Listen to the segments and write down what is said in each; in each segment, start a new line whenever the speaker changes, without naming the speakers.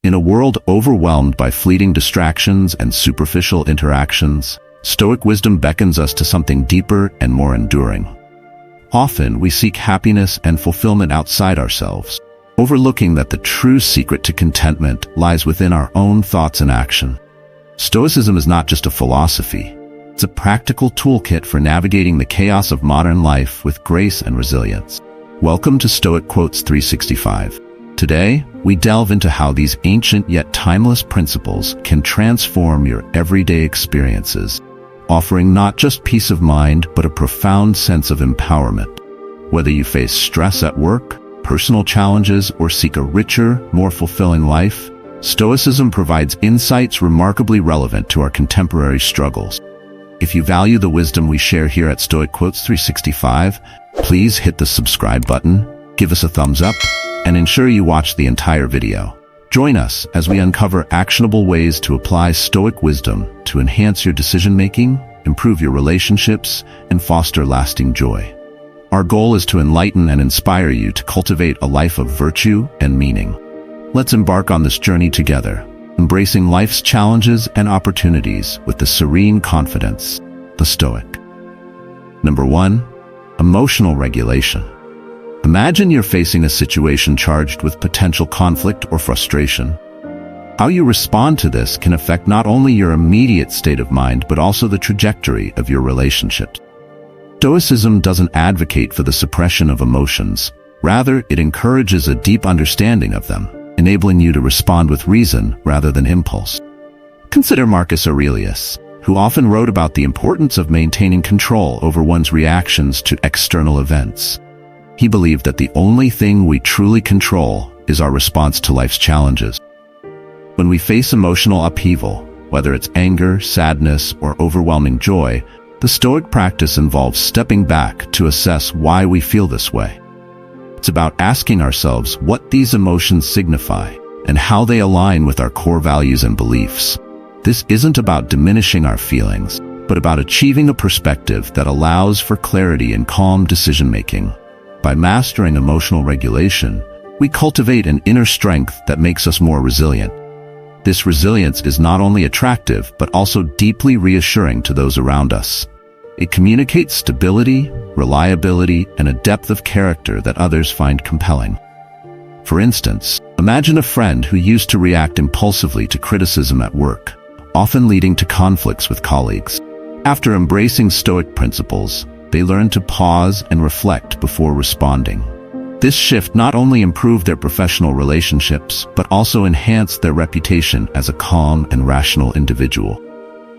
In a world overwhelmed by fleeting distractions and superficial interactions, Stoic wisdom beckons us to something deeper and more enduring. Often we seek happiness and fulfillment outside ourselves, overlooking that the true secret to contentment lies within our own thoughts and action. Stoicism is not just a philosophy. It's a practical toolkit for navigating the chaos of modern life with grace and resilience. Welcome to Stoic Quotes 365. Today, we delve into how these ancient yet timeless principles can transform your everyday experiences, offering not just peace of mind, but a profound sense of empowerment. Whether you face stress at work, personal challenges, or seek a richer, more fulfilling life, Stoicism provides insights remarkably relevant to our contemporary struggles. If you value the wisdom we share here at Stoic Quotes 365, please hit the subscribe button, give us a thumbs up, and ensure you watch the entire video. Join us as we uncover actionable ways to apply Stoic wisdom to enhance your decision-making, improve your relationships, and foster lasting joy. Our goal is to enlighten and inspire you to cultivate a life of virtue and meaning. Let's embark on this journey together, embracing life's challenges and opportunities with the serene confidence, the Stoic. Number 1. Emotional regulation. Imagine you're facing a situation charged with potential conflict or frustration. How you respond to this can affect not only your immediate state of mind, but also the trajectory of your relationships. Stoicism doesn't advocate for the suppression of emotions. Rather, it encourages a deep understanding of them, enabling you to respond with reason rather than impulse. Consider Marcus Aurelius, who often wrote about the importance of maintaining control over one's reactions to external events. He believed that the only thing we truly control is our response to life's challenges. When we face emotional upheaval, whether it's anger, sadness, or overwhelming joy, the Stoic practice involves stepping back to assess why we feel this way. It's about asking ourselves what these emotions signify and how they align with our core values and beliefs. This isn't about diminishing our feelings, but about achieving a perspective that allows for clarity and calm decision-making. By mastering emotional regulation, we cultivate an inner strength that makes us more resilient. This resilience is not only attractive, but also deeply reassuring to those around us. It communicates stability, reliability, and a depth of character that others find compelling. For instance, imagine a friend who used to react impulsively to criticism at work, often leading to conflicts with colleagues. After embracing Stoic principles, they learned to pause and reflect before responding. This shift not only improved their professional relationships, but also enhanced their reputation as a calm and rational individual.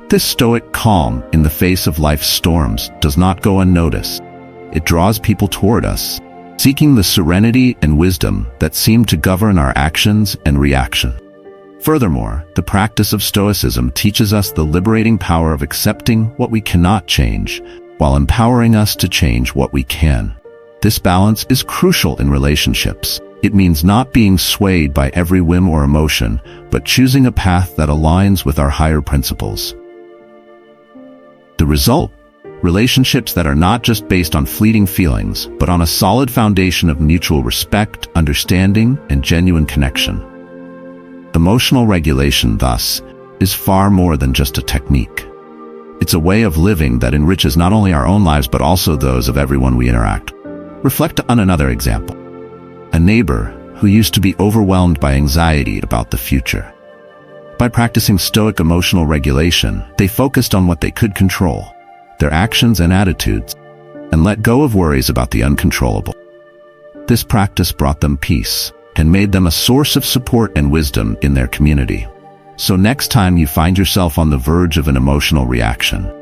This Stoic calm in the face of life's storms does not go unnoticed. It draws people toward us, seeking the serenity and wisdom that seem to govern our actions and reaction. Furthermore, the practice of Stoicism teaches us the liberating power of accepting what we cannot change, while empowering us to change what we can. This balance is crucial in relationships. It means not being swayed by every whim or emotion, but choosing a path that aligns with our higher principles. The result? Relationships that are not just based on fleeting feelings, but on a solid foundation of mutual respect, understanding, and genuine connection. Emotional regulation, thus, is far more than just a technique. It's a way of living that enriches not only our own lives but also those of everyone we interact with. Reflect on another example. A neighbor who used to be overwhelmed by anxiety about the future. By practicing Stoic emotional regulation, they focused on what they could control, their actions and attitudes, and let go of worries about the uncontrollable. This practice brought them peace and made them a source of support and wisdom in their community. So next time you find yourself on the verge of an emotional reaction,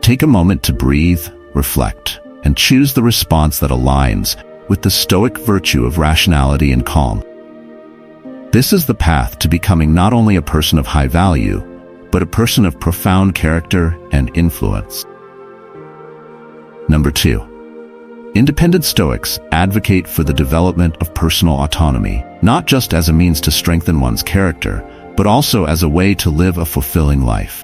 take a moment to breathe, reflect, and choose the response that aligns with the Stoic virtue of rationality and calm. This is the path to becoming not only a person of high value, but a person of profound character and influence. Number 2. Independent Stoics advocate for the development of personal autonomy, not just as a means to strengthen one's character, but also as a way to live a fulfilling life.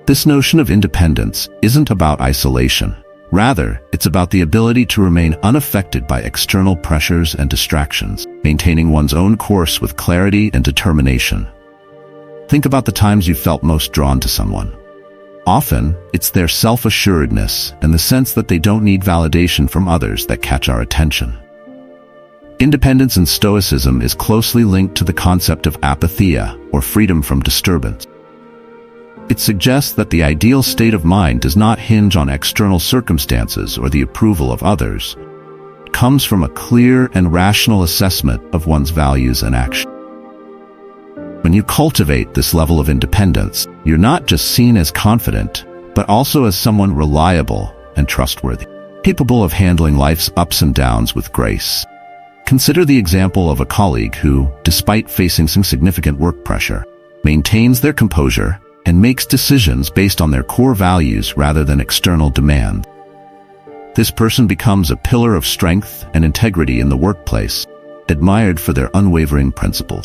This notion of independence isn't about isolation. Rather, it's about the ability to remain unaffected by external pressures and distractions, maintaining one's own course with clarity and determination. Think about the times you felt most drawn to someone. Often, it's their self-assuredness and the sense that they don't need validation from others that catch our attention. Independence in Stoicism is closely linked to the concept of apatheia, or freedom from disturbance. It suggests that the ideal state of mind does not hinge on external circumstances or the approval of others. It comes from a clear and rational assessment of one's values and actions. When you cultivate this level of independence, you're not just seen as confident, but also as someone reliable and trustworthy, capable of handling life's ups and downs with grace. Consider the example of a colleague who, despite facing some significant work pressure, maintains their composure and makes decisions based on their core values rather than external demand. This person becomes a pillar of strength and integrity in the workplace, admired for their unwavering principles.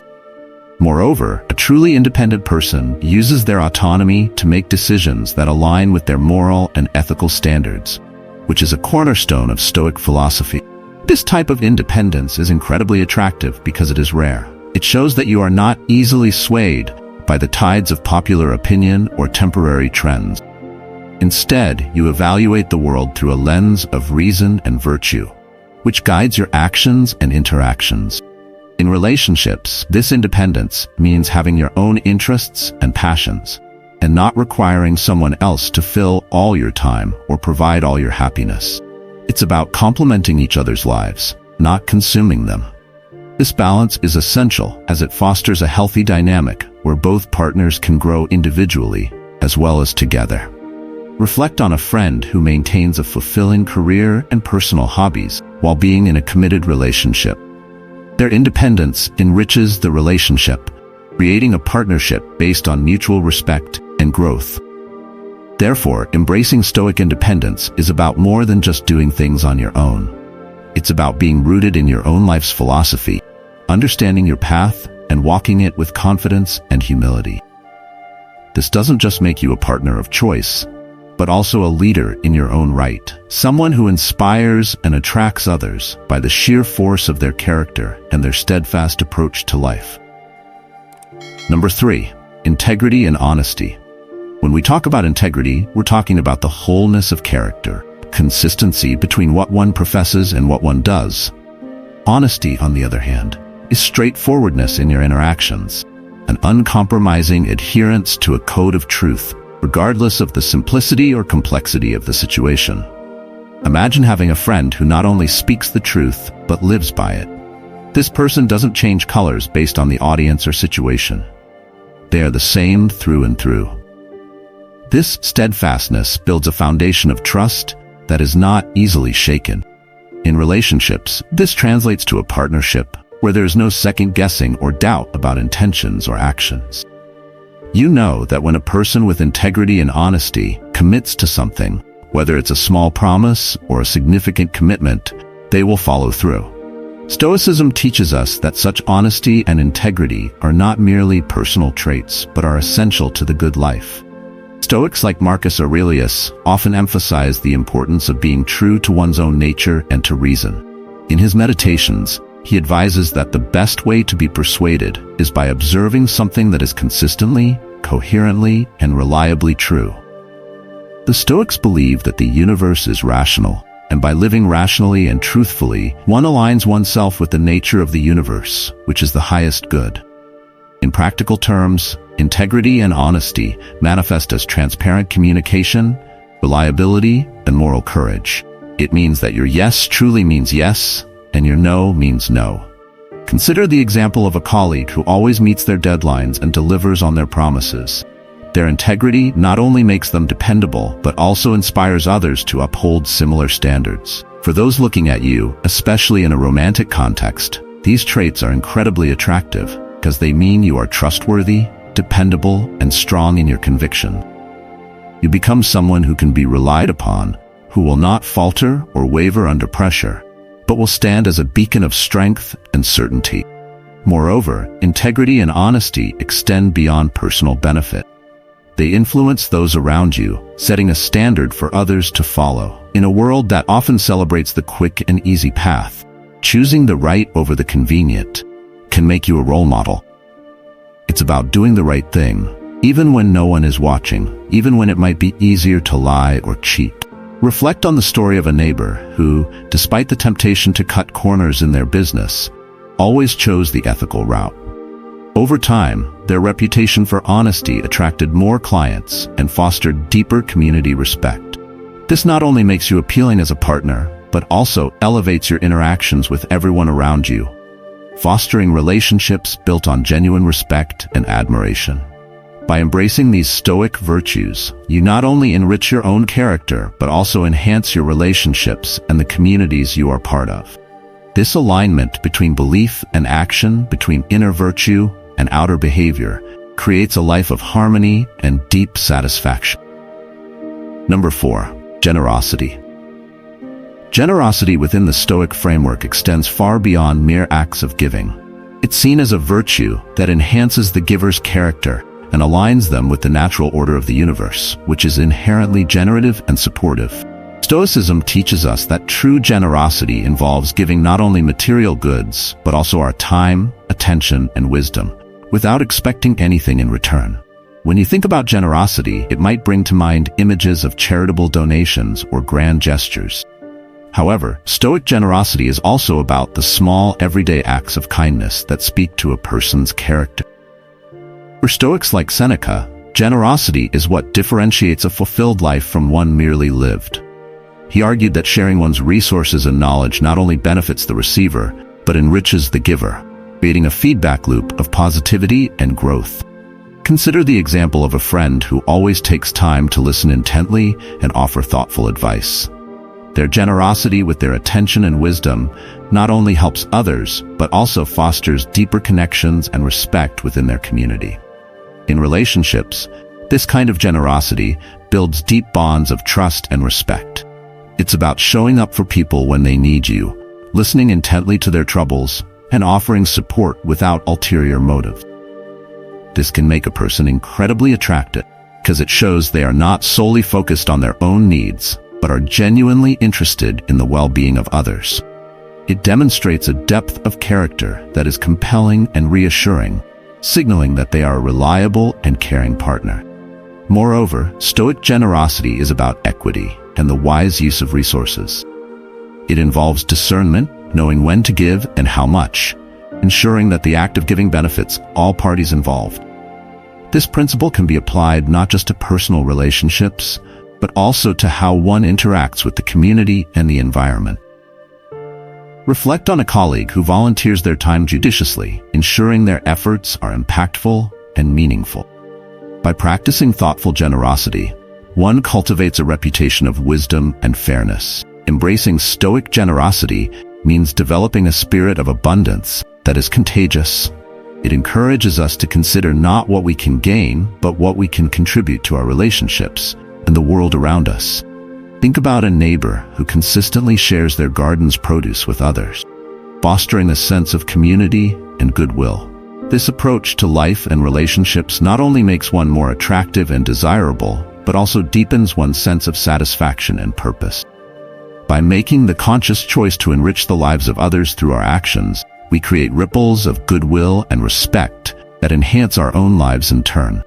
Moreover, a truly independent person uses their autonomy to make decisions that align with their moral and ethical standards, which is a cornerstone of Stoic philosophy. This type of independence is incredibly attractive because it is rare. It shows that you are not easily swayed by the tides of popular opinion or temporary trends. Instead, you evaluate the world through a lens of reason and virtue, which guides your actions and interactions. In relationships, this independence means having your own interests and passions, and not requiring someone else to fill all your time or provide all your happiness. It's about complementing each other's lives, not consuming them. This balance is essential as it fosters a healthy dynamic where both partners can grow individually as well as together. Reflect on a friend who maintains a fulfilling career and personal hobbies while being in a committed relationship. Their independence enriches the relationship, creating a partnership based on mutual respect and growth. Therefore, embracing Stoic independence is about more than just doing things on your own. It's about being rooted in your own life's philosophy, understanding your path, and walking it with confidence and humility. This doesn't just make you a partner of choice, but also a leader in your own right, someone who inspires and attracts others by the sheer force of their character and their steadfast approach to life. Number 3, integrity and honesty. When we talk about integrity, we're talking about the wholeness of character, consistency between what one professes and what one does. Honesty, on the other hand, is straightforwardness in your interactions, an uncompromising adherence to a code of truth, regardless of the simplicity or complexity of the situation. Imagine having a friend who not only speaks the truth, but lives by it. This person doesn't change colors based on the audience or situation. They are the same through and through. This steadfastness builds a foundation of trust that is not easily shaken. In relationships, this translates to a partnership where there is no second guessing or doubt about intentions or actions. You know that when a person with integrity and honesty commits to something, whether it's a small promise or a significant commitment, they will follow through. Stoicism teaches us that such honesty and integrity are not merely personal traits, but are essential to the good life. Stoics like Marcus Aurelius often emphasize the importance of being true to one's own nature and to reason. In his meditations, he advises that the best way to be persuaded is by observing something that is consistently, coherently, and reliably true. The Stoics believe that the universe is rational, and by living rationally and truthfully, one aligns oneself with the nature of the universe, which is the highest good. In practical terms, integrity and honesty manifest as transparent communication, reliability, and moral courage. It means that your yes truly means yes, and your no means no. Consider the example of a colleague who always meets their deadlines and delivers on their promises. Their integrity not only makes them dependable, but also inspires others to uphold similar standards. For those looking at you, especially in a romantic context, these traits are incredibly attractive because they mean you are trustworthy, dependable, and strong in your conviction. You become someone who can be relied upon, who will not falter or waver under pressure, but will stand as a beacon of strength and certainty. Moreover, integrity and honesty extend beyond personal benefit. They influence those around you, setting a standard for others to follow. In a world that often celebrates the quick and easy path, choosing the right over the convenient can make you a role model. It's about doing the right thing, even when no one is watching, even when it might be easier to lie or cheat. Reflect on the story of a neighbor who, despite the temptation to cut corners in their business, always chose the ethical route. Over time, their reputation for honesty attracted more clients and fostered deeper community respect. This not only makes you appealing as a partner, but also elevates your interactions with everyone around you, fostering relationships built on genuine respect and admiration. By embracing these Stoic virtues, you not only enrich your own character, but also enhance your relationships and the communities you are part of. This alignment between belief and action, between inner virtue and outer behavior, creates a life of harmony and deep satisfaction. Number 4. Generosity. Generosity within the Stoic framework extends far beyond mere acts of giving. It's seen as a virtue that enhances the giver's character and aligns them with the natural order of the universe, which is inherently generative and supportive. Stoicism teaches us that true generosity involves giving not only material goods, but also our time, attention, and wisdom, without expecting anything in return. When you think about generosity, it might bring to mind images of charitable donations or grand gestures. However, Stoic generosity is also about the small, everyday acts of kindness that speak to a person's character. For Stoics like Seneca, generosity is what differentiates a fulfilled life from one merely lived. He argued that sharing one's resources and knowledge not only benefits the receiver, but enriches the giver, creating a feedback loop of positivity and growth. Consider the example of a friend who always takes time to listen intently and offer thoughtful advice. Their generosity with their attention and wisdom not only helps others, but also fosters deeper connections and respect within their community. In relationships, this kind of generosity builds deep bonds of trust and respect. It's about showing up for people when they need you, listening intently to their troubles, and offering support without ulterior motives. This can make a person incredibly attractive because it shows they are not solely focused on their own needs, but are genuinely interested in the well-being of others. It demonstrates a depth of character that is compelling and reassuring, signaling that they are a reliable and caring partner. Moreover, Stoic generosity is about equity and the wise use of resources. It involves discernment, knowing when to give and how much, ensuring that the act of giving benefits all parties involved. This principle can be applied not just to personal relationships, but also to how one interacts with the community and the environment. Reflect on a colleague who volunteers their time judiciously, ensuring their efforts are impactful and meaningful. By practicing thoughtful generosity, one cultivates a reputation of wisdom and fairness. Embracing Stoic generosity means developing a spirit of abundance that is contagious. It encourages us to consider not what we can gain, but what we can contribute to our relationships and the world around us. Think about a neighbor who consistently shares their garden's produce with others, fostering a sense of community and goodwill. This approach to life and relationships not only makes one more attractive and desirable, but also deepens one's sense of satisfaction and purpose. By making the conscious choice to enrich the lives of others through our actions, we create ripples of goodwill and respect that enhance our own lives in turn.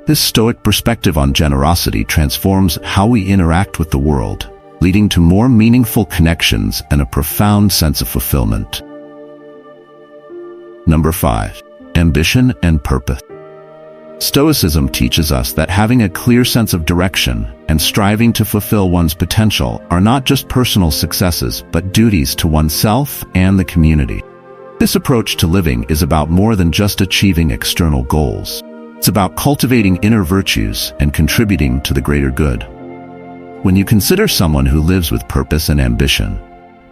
This Stoic perspective on generosity transforms how we interact with the world, leading to more meaningful connections and a profound sense of fulfillment. Number 5. Ambition and purpose. Stoicism teaches us that having a clear sense of direction and striving to fulfill one's potential are not just personal successes, but duties to oneself and the community. This approach to living is about more than just achieving external goals. It's about cultivating inner virtues and contributing to the greater good. When you consider someone who lives with purpose and ambition,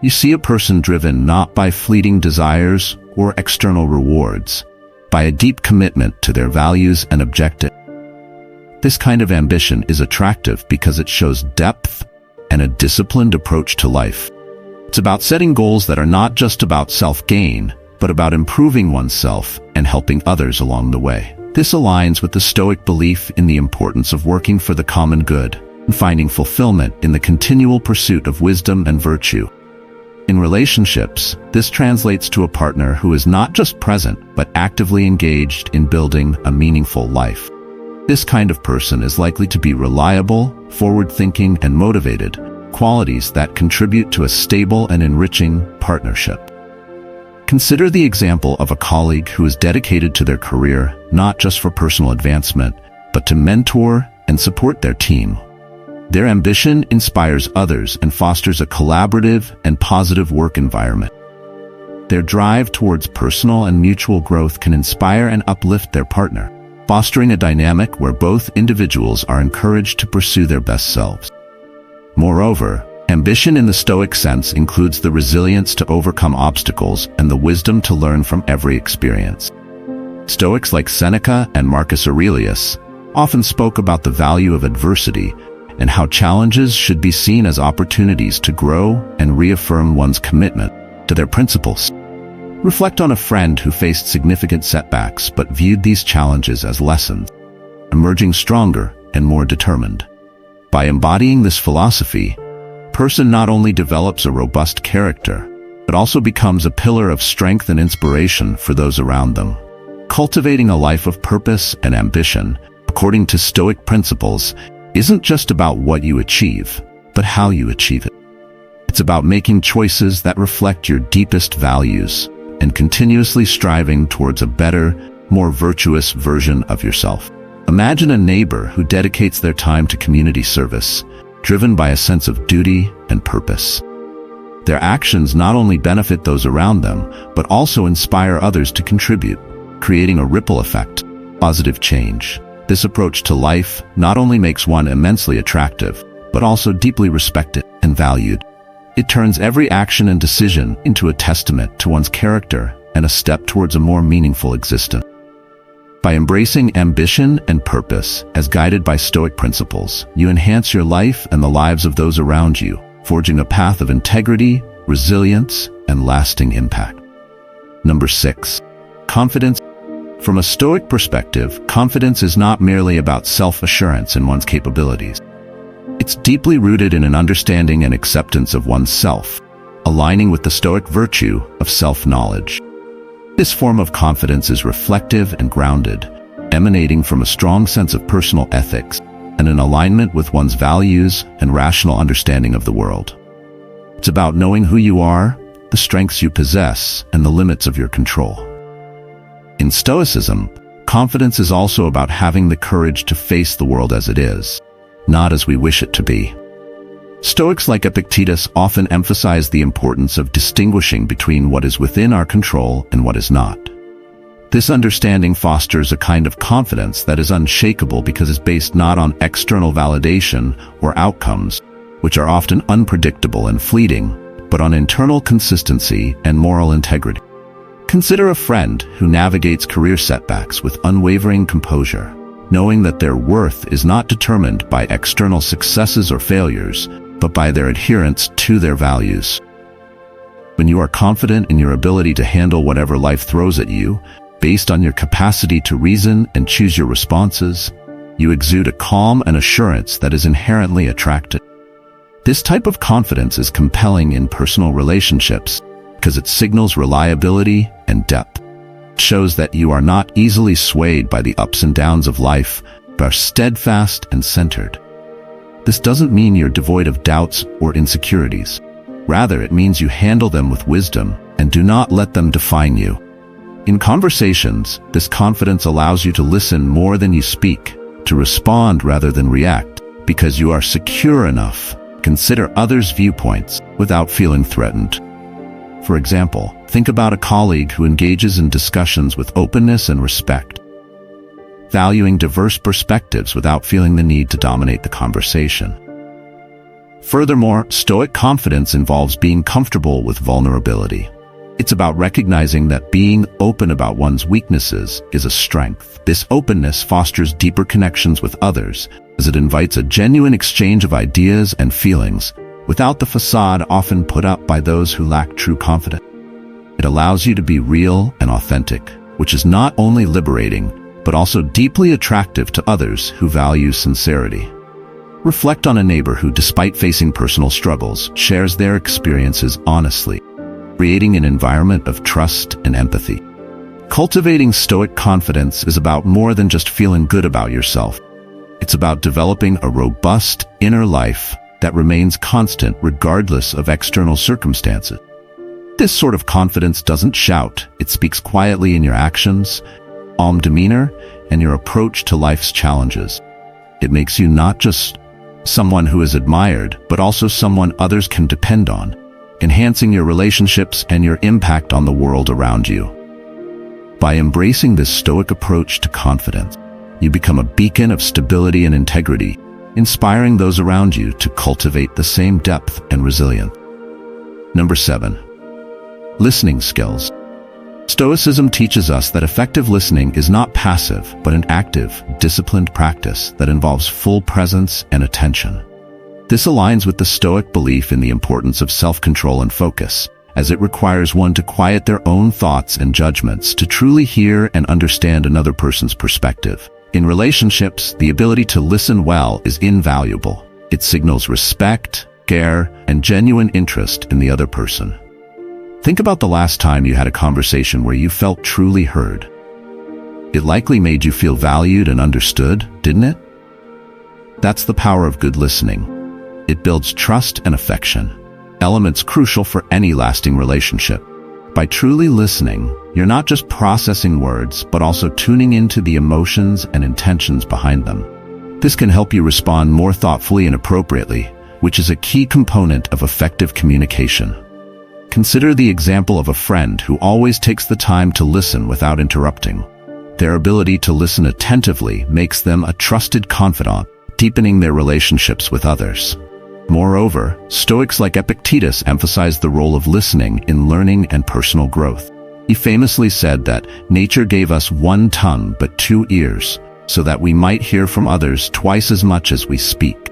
you see a person driven not by fleeting desires or external rewards, by a deep commitment to their values and objectives. This kind of ambition is attractive because it shows depth and a disciplined approach to life. It's about setting goals that are not just about self-gain, but about improving oneself and helping others along the way. This aligns with the Stoic belief in the importance of working for the common good and finding fulfillment in the continual pursuit of wisdom and virtue. In relationships, this translates to a partner who is not just present but actively engaged in building a meaningful life. This kind of person is likely to be reliable, forward-thinking, and motivated, qualities that contribute to a stable and enriching partnership. Consider the example of a colleague who is dedicated to their career not just for personal advancement, but to mentor and support their team. Their ambition inspires others and fosters a collaborative and positive work environment. Their drive towards personal and mutual growth can inspire and uplift their partner, fostering a dynamic where both individuals are encouraged to pursue their best selves. Moreover, ambition in the Stoic sense includes the resilience to overcome obstacles and the wisdom to learn from every experience. Stoics like Seneca and Marcus Aurelius often spoke about the value of adversity and how challenges should be seen as opportunities to grow and reaffirm one's commitment to their principles. Reflect on a friend who faced significant setbacks but viewed these challenges as lessons, emerging stronger and more determined. By embodying this philosophy, a person not only develops a robust character, but also becomes a pillar of strength and inspiration for those around them. Cultivating a life of purpose and ambition, according to Stoic principles, isn't just about what you achieve, but how you achieve it. It's about making choices that reflect your deepest values and continuously striving towards a better, more virtuous version of yourself. Imagine a neighbor who dedicates their time to community service, driven by a sense of duty and purpose. Their actions not only benefit those around them, but also inspire others to contribute, creating a ripple effect, positive change. This approach to life not only makes one immensely attractive, but also deeply respected and valued. It turns every action and decision into a testament to one's character and a step towards a more meaningful existence. By embracing ambition and purpose as guided by Stoic principles, you enhance your life and the lives of those around you, forging a path of integrity, resilience, and lasting impact. Number 6. Confidence. From a Stoic perspective, confidence is not merely about self-assurance in one's capabilities. It's deeply rooted in an understanding and acceptance of oneself, aligning with the Stoic virtue of self-knowledge. This form of confidence is reflective and grounded, emanating from a strong sense of personal ethics and an alignment with one's values and rational understanding of the world. It's about knowing who you are, the strengths you possess, and the limits of your control. In Stoicism, confidence is also about having the courage to face the world as it is, not as we wish it to be. Stoics like Epictetus often emphasize the importance of distinguishing between what is within our control and what is not. This understanding fosters a kind of confidence that is unshakable because it's based not on external validation or outcomes, which are often unpredictable and fleeting, but on internal consistency and moral integrity. Consider a friend who navigates career setbacks with unwavering composure, knowing that their worth is not determined by external successes or failures, but by their adherence to their values. When you are confident in your ability to handle whatever life throws at you, based on your capacity to reason and choose your responses, you exude a calm and assurance that is inherently attractive. This type of confidence is compelling in personal relationships because it signals reliability and depth. It shows that you are not easily swayed by the ups and downs of life, but are steadfast and centered. This doesn't mean you're devoid of doubts or insecurities. Rather, it means you handle them with wisdom and do not let them define you. In conversations, this confidence allows you to listen more than you speak, to respond rather than react, because you are secure enough to consider others' viewpoints without feeling threatened. For example, think about a colleague who engages in discussions with openness and respect, valuing diverse perspectives without feeling the need to dominate the conversation. Furthermore, Stoic confidence involves being comfortable with vulnerability. It's about recognizing that being open about one's weaknesses is a strength. This openness fosters deeper connections with others, as it invites a genuine exchange of ideas and feelings, without the facade often put up by those who lack true confidence. It allows you to be real and authentic, which is not only liberating, but also deeply attractive to others who value sincerity. Reflect on a neighbor who, despite facing personal struggles, shares their experiences honestly, creating an environment of trust and empathy. Cultivating Stoic confidence is about more than just feeling good about yourself. It's about developing a robust inner life that remains constant regardless of external circumstances. This sort of confidence doesn't shout, it speaks quietly in your actions, calm demeanor, and your approach to life's challenges. It makes you not just someone who is admired, but also someone others can depend on, enhancing your relationships and your impact on the world around you. By embracing this Stoic approach to confidence, you become a beacon of stability and integrity, inspiring those around you to cultivate the same depth and resilience. Number 7. Listening skills. Stoicism teaches us that effective listening is not passive, but an active, disciplined practice that involves full presence and attention. This aligns with the Stoic belief in the importance of self-control and focus, as it requires one to quiet their own thoughts and judgments to truly hear and understand another person's perspective. In relationships, the ability to listen well is invaluable. It signals respect, care, and genuine interest in the other person. Think about the last time you had a conversation where you felt truly heard. It likely made you feel valued and understood, didn't it? That's the power of good listening. It builds trust and affection, elements crucial for any lasting relationship. By truly listening, you're not just processing words, but also tuning into the emotions and intentions behind them. This can help you respond more thoughtfully and appropriately, which is a key component of effective communication. Consider the example of a friend who always takes the time to listen without interrupting. Their ability to listen attentively makes them a trusted confidant, deepening their relationships with others. Moreover, Stoics like Epictetus emphasize the role of listening in learning and personal growth. He famously said that nature gave us one tongue but 2 ears, so that we might hear from others twice as much as we speak.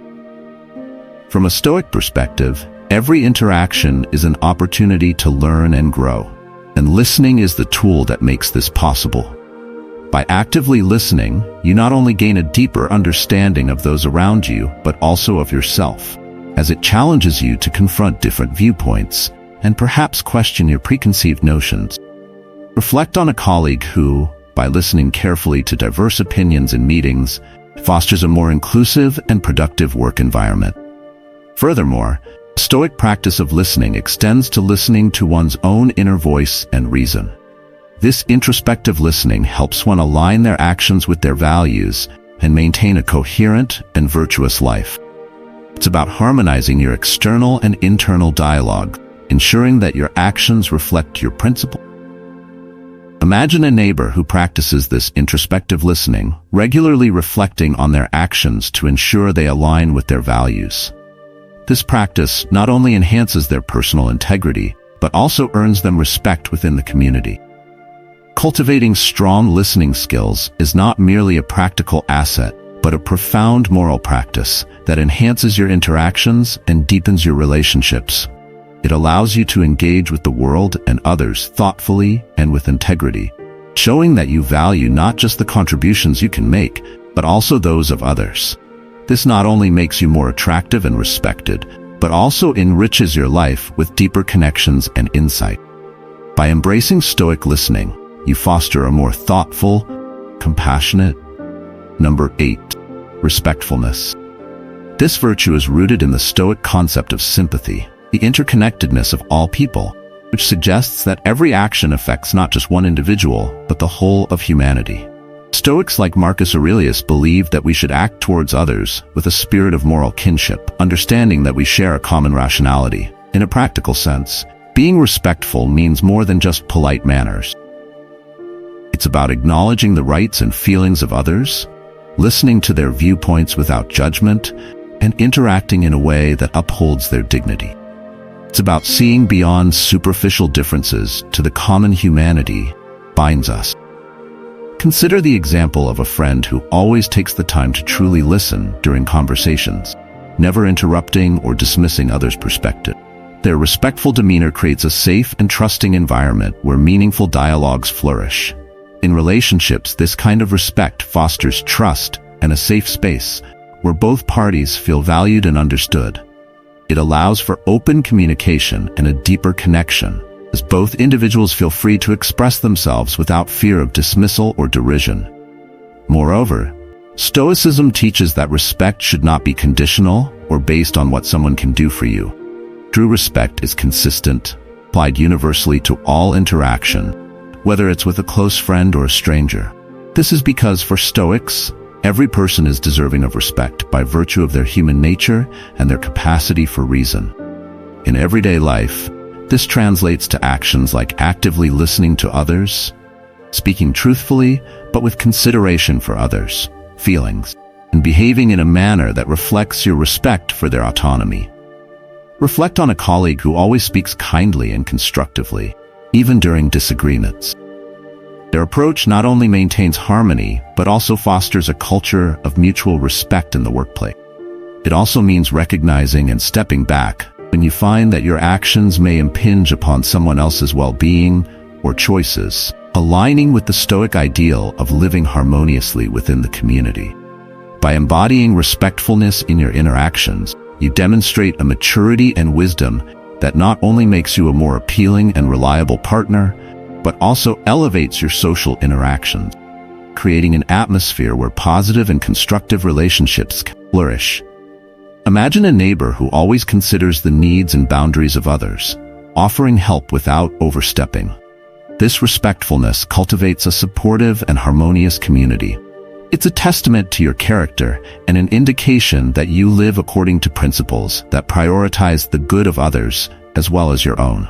From a Stoic perspective, every interaction is an opportunity to learn and grow, and listening is the tool that makes this possible. By actively listening, you not only gain a deeper understanding of those around you, but also of yourself, as it challenges you to confront different viewpoints and perhaps question your preconceived notions. Reflect on a colleague who, by listening carefully to diverse opinions in meetings, fosters a more inclusive and productive work environment. Furthermore, Stoic practice of listening extends to listening to one's own inner voice and reason. This introspective listening helps one align their actions with their values and maintain a coherent and virtuous life. It's about harmonizing your external and internal dialogue, ensuring that your actions reflect your principles. Imagine a neighbor who practices this introspective listening, regularly reflecting on their actions to ensure they align with their values. This practice not only enhances their personal integrity, but also earns them respect within the community. Cultivating strong listening skills is not merely a practical asset, but a profound moral practice that enhances your interactions and deepens your relationships. It allows you to engage with the world and others thoughtfully and with integrity, showing that you value not just the contributions you can make, but also those of others. This not only makes you more attractive and respected, but also enriches your life with deeper connections and insight. By embracing Stoic listening, you foster a more thoughtful, compassionate. Number 8. Respectfulness. This virtue is rooted in the Stoic concept of sympathy, the interconnectedness of all people, which suggests that every action affects not just one individual, but the whole of humanity. Stoics like Marcus Aurelius believe that we should act towards others with a spirit of moral kinship, understanding that we share a common rationality. In a practical sense, being respectful means more than just polite manners. It's about acknowledging the rights and feelings of others, listening to their viewpoints without judgment, and interacting in a way that upholds their dignity. It's about seeing beyond superficial differences to the common humanity binds us. Consider the example of a friend who always takes the time to truly listen during conversations, never interrupting or dismissing others' perspective. Their respectful demeanor creates a safe and trusting environment where meaningful dialogues flourish. In relationships, this kind of respect fosters trust and a safe space where both parties feel valued and understood. It allows for open communication and a deeper connection, as both individuals feel free to express themselves without fear of dismissal or derision. Moreover, Stoicism teaches that respect should not be conditional or based on what someone can do for you. True respect is consistent, applied universally to all interaction, whether it's with a close friend or a stranger. This is because for Stoics, every person is deserving of respect by virtue of their human nature and their capacity for reason. In everyday life, this translates to actions like actively listening to others, speaking truthfully but with consideration for others' feelings, and behaving in a manner that reflects your respect for their autonomy. Reflect on a colleague who always speaks kindly and constructively, even during disagreements. Their approach not only maintains harmony, but also fosters a culture of mutual respect in the workplace. It also means recognizing and stepping back when you find that your actions may impinge upon someone else's well-being or choices, aligning with the Stoic ideal of living harmoniously within the community. By embodying respectfulness in your interactions, you demonstrate a maturity and wisdom that not only makes you a more appealing and reliable partner, but also elevates your social interactions, creating an atmosphere where positive and constructive relationships can flourish. Imagine a neighbor who always considers the needs and boundaries of others, offering help without overstepping. This respectfulness cultivates a supportive and harmonious community. It's a testament to your character and an indication that you live according to principles that prioritize the good of others as well as your own.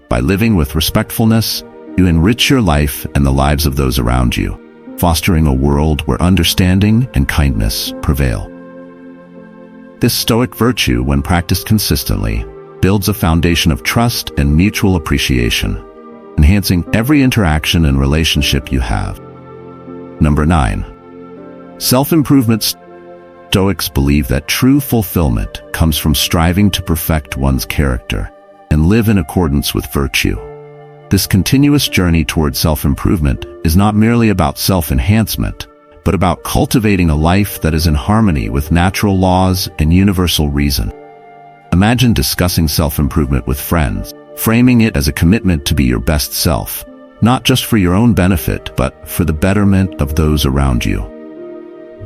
By living with respectfulness, you enrich your life and the lives of those around you, fostering a world where understanding and kindness prevail. This Stoic virtue, when practiced consistently, builds a foundation of trust and mutual appreciation, enhancing every interaction and relationship you have. Number 9. Self-improvement. Stoics believe that true fulfillment comes from striving to perfect one's character and live in accordance with virtue. This continuous journey toward self-improvement is not merely about self-enhancement, but about cultivating a life that is in harmony with natural laws and universal reason. Imagine discussing self-improvement with friends, framing it as a commitment to be your best self, not just for your own benefit, but for the betterment of those around you.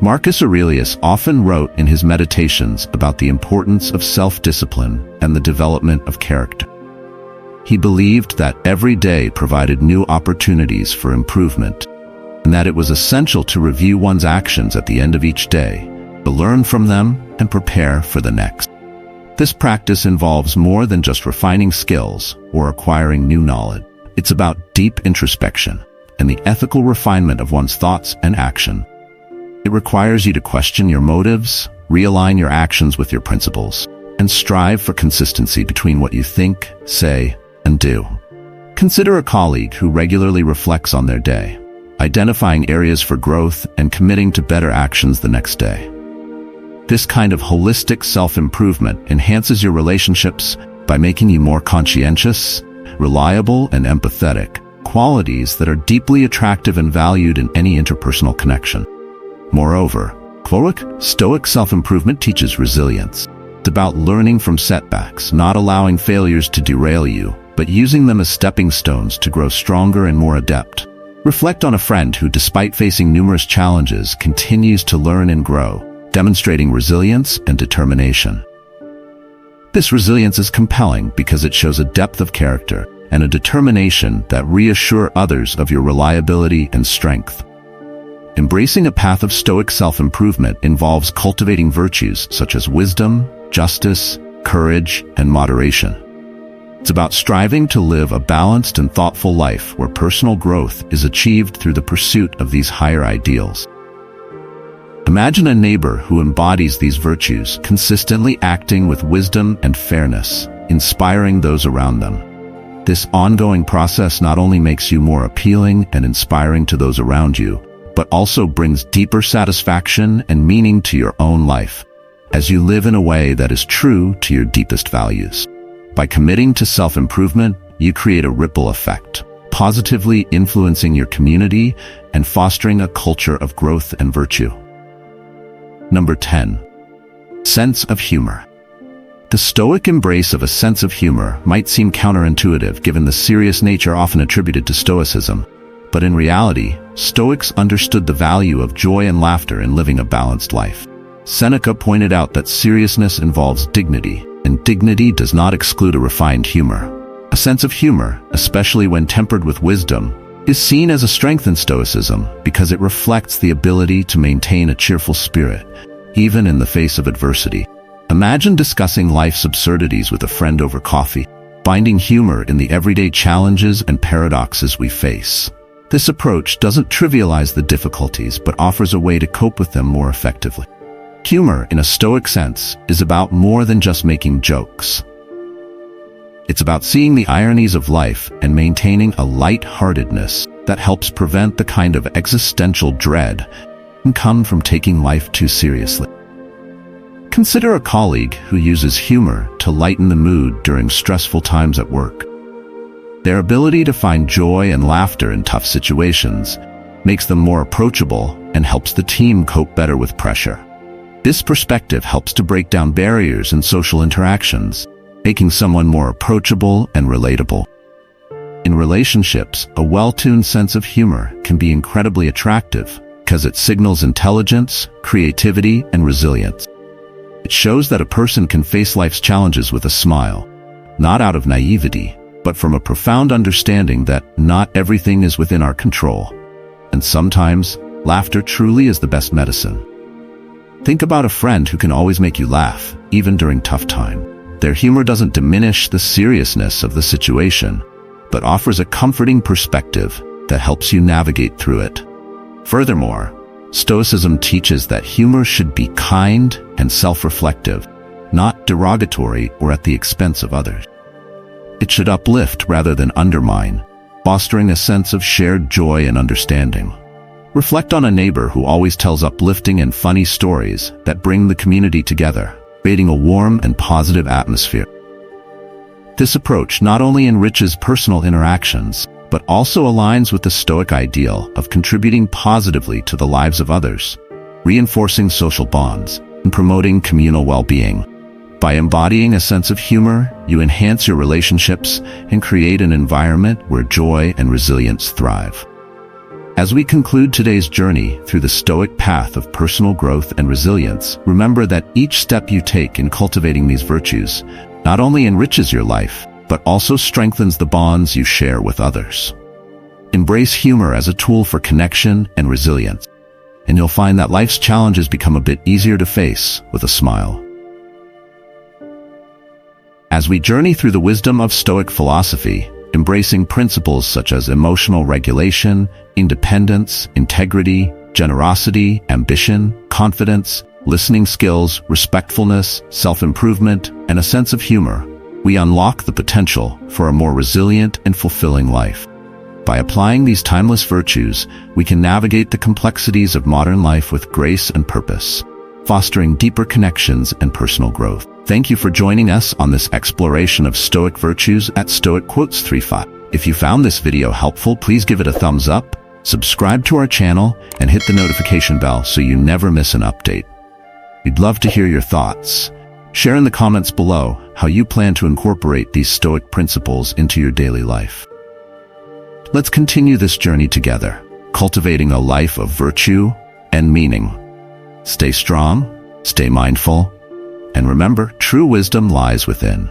Marcus Aurelius often wrote in his Meditations about the importance of self-discipline and the development of character. He believed that every day provided new opportunities for improvement, and that it was essential to review one's actions at the end of each day, to learn from them and prepare for the next. This practice involves more than just refining skills or acquiring new knowledge. It's about deep introspection and the ethical refinement of one's thoughts and action. It requires you to question your motives, realign your actions with your principles, and strive for consistency between what you think, say, and do. Consider a colleague who regularly reflects on their day, identifying areas for growth and committing to better actions the next day. This kind of holistic self-improvement enhances your relationships by making you more conscientious, reliable, and empathetic, qualities that are deeply attractive and valued in any interpersonal connection. Moreover, Stoic self-improvement teaches resilience. It's about learning from setbacks, not allowing failures to derail you, but using them as stepping stones to grow stronger and more adept. Reflect on a friend who, despite facing numerous challenges, continues to learn and grow, demonstrating resilience and determination. This resilience is compelling because it shows a depth of character and a determination that reassure others of your reliability and strength. Embracing a path of Stoic self-improvement involves cultivating virtues such as wisdom, justice, courage, and moderation. It's about striving to live a balanced and thoughtful life where personal growth is achieved through the pursuit of these higher ideals. Imagine a neighbor who embodies these virtues, consistently acting with wisdom and fairness, inspiring those around them. This ongoing process not only makes you more appealing and inspiring to those around you, but also brings deeper satisfaction and meaning to your own life, as you live in a way that is true to your deepest values. By committing to self-improvement, you create a ripple effect, positively influencing your community and fostering a culture of growth and virtue. Number 10. Sense of humor. The Stoic embrace of a sense of humor might seem counterintuitive given the serious nature often attributed to Stoicism, but in reality, Stoics understood the value of joy and laughter in living a balanced life. Seneca pointed out that seriousness involves dignity, and dignity does not exclude a refined humor. A sense of humor, especially when tempered with wisdom, is seen as a strength in Stoicism because it reflects the ability to maintain a cheerful spirit, even in the face of adversity. Imagine discussing life's absurdities with a friend over coffee, finding humor in the everyday challenges and paradoxes we face. This approach doesn't trivialize the difficulties but offers a way to cope with them more effectively. Humor, in a Stoic sense, is about more than just making jokes. It's about seeing the ironies of life and maintaining a light-heartedness that helps prevent the kind of existential dread that can come from taking life too seriously. Consider a colleague who uses humor to lighten the mood during stressful times at work. Their ability to find joy and laughter in tough situations makes them more approachable and helps the team cope better with pressure. This perspective helps to break down barriers in social interactions, making someone more approachable and relatable. In relationships, a well-tuned sense of humor can be incredibly attractive because it signals intelligence, creativity, and resilience. It shows that a person can face life's challenges with a smile, not out of naivety, but from a profound understanding that not everything is within our control. And sometimes, laughter truly is the best medicine. Think about a friend who can always make you laugh, even during tough times. Their humor doesn't diminish the seriousness of the situation, but offers a comforting perspective that helps you navigate through it. Furthermore, Stoicism teaches that humor should be kind and self-reflective, not derogatory or at the expense of others. It should uplift rather than undermine, fostering a sense of shared joy and understanding. Reflect on a neighbor who always tells uplifting and funny stories that bring the community together, creating a warm and positive atmosphere. This approach not only enriches personal interactions, but also aligns with the Stoic ideal of contributing positively to the lives of others, reinforcing social bonds, and promoting communal well-being. By embodying a sense of humor, you enhance your relationships and create an environment where joy and resilience thrive. As we conclude today's journey through the Stoic path of personal growth and resilience, remember that each step you take in cultivating these virtues not only enriches your life, but also strengthens the bonds you share with others. Embrace humor as a tool for connection and resilience, and you'll find that life's challenges become a bit easier to face with a smile. As we journey through the wisdom of Stoic philosophy, embracing principles such as emotional regulation, independence, integrity, generosity, ambition, confidence, listening skills, respectfulness, self-improvement, and a sense of humor, we unlock the potential for a more resilient and fulfilling life. By applying these timeless virtues, we can navigate the complexities of modern life with grace and purpose, fostering deeper connections and personal growth. Thank you for joining us on this exploration of Stoic virtues at Stoic Quotes 35. If you found this video helpful, please give it a thumbs up, subscribe to our channel, and hit the notification bell so you never miss an update. We'd love to hear your thoughts. Share in the comments below how you plan to incorporate these Stoic principles into your daily life. Let's continue this journey together, cultivating a life of virtue and meaning. Stay strong, stay mindful, and remember, true wisdom lies within.